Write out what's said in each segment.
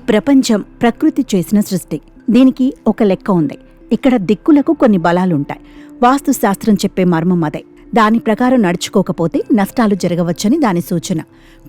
ప్రపంచం ప్రకృతి చేసిన సృష్టి. దీనికి ఒక లెక్క ఉంది. ఇక్కడ దిక్కులకు కొన్ని బలాలుంటాయి. వాస్తు శాస్త్రం చెప్పే మర్మం అదే. దాని ప్రకారం నడుచుకోకపోతే నష్టాలు జరగవచ్చని దాని సూచన.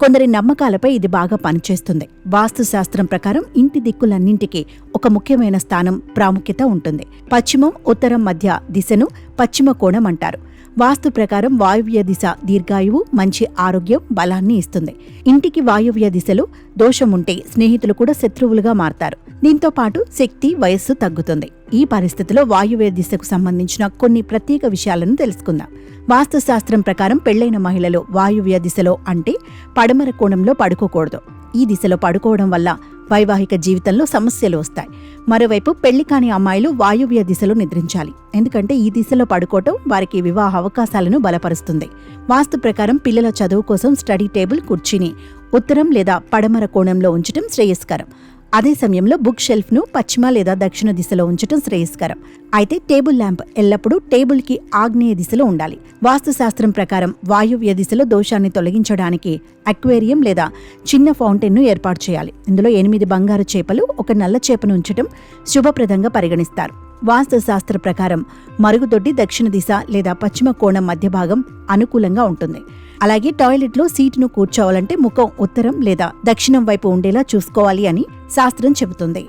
కొందరి నమ్మకాలపై ఇది బాగా పనిచేస్తుంది. వాస్తు శాస్త్రం ప్రకారం ఇంటి దిక్కులన్నింటికీ ఒక ముఖ్యమైన స్థానం, ప్రాముఖ్యత ఉంటుంది. పశ్చిమం, ఉత్తరం మధ్య దిశను పశ్చిమ కోణం అంటారు. వాస్తు ప్రకారం వాయువ్య దిశ దీర్ఘాయువు, మంచి ఆరోగ్యం, బలాన్ని ఇస్తుంది. ఇంటికి వాయువ్య దిశలో దోషముంటే స్నేహితులు కూడా శత్రువులుగా మారతారు. దీంతో పాటు శక్తి, వయస్సు తగ్గుతుంది. ఈ పరిస్థితిలో వాయువ్య దిశకు సంబంధించిన కొన్ని ప్రత్యేక విషయాలను తెలుసుకుందాం. వాస్తు శాస్త్రం ప్రకారం పెళ్లైన మహిళలు వాయువ్య దిశలో అంటే పడమర కోణంలో పడుకోకూడదు. ఈ దిశలో పడుకోవడం వల్ల వైవాహిక జీవితంలో సమస్యలు వస్తాయి. మరోవైపు పెళ్లి కాని అమ్మాయిలు వాయువ్య దిశలో నిద్రించాలి. ఎందుకంటే ఈ దిశలో పడుకోవటం వారికి వివాహ అవకాశాలను బలపరుస్తుంది. వాస్తు ప్రకారం పిల్లల చదువు కోసం స్టడీ టేబుల్, కుర్చీని ఉత్తరం లేదా పడమర కోణంలో ఉంచడం శ్రేయస్కరం. అదే సమయంలో బుక్ షెల్ఫ్ను పశ్చిమ లేదా దక్షిణ దిశలో ఉంచడం శ్రేయస్కరం. అయితే టేబుల్ ల్యాంప్ ఎల్లప్పుడూ టేబుల్కి ఆగ్నేయ దిశలో ఉండాలి. వాస్తు శాస్త్రం ప్రకారం వాయువ్య దిశలో దోషాన్ని తొలగించడానికి అక్వేరియం లేదా చిన్న ఫౌంటైన్ను ఏర్పాటు చేయాలి. ఇందులో 8 బంగారు చేపలు, 1 నల్ల చేపను ఉంచడం శుభప్రదంగా పరిగణిస్తారు. వాస్తు శాస్త్ర ప్రకారం మరుగుదొడ్డి దక్షిణ దిశ లేదా పశ్చిమ కోణం మధ్య భాగం అనుకూలంగా ఉంటుంది. అలాగే టాయిలెట్లో సీటును కూర్చోవాలంటే ముఖం ఉత్తరం లేదా దక్షిణం వైపు ఉండేలా చూసుకోవాలి అని శాస్త్రం చెబుతుంది.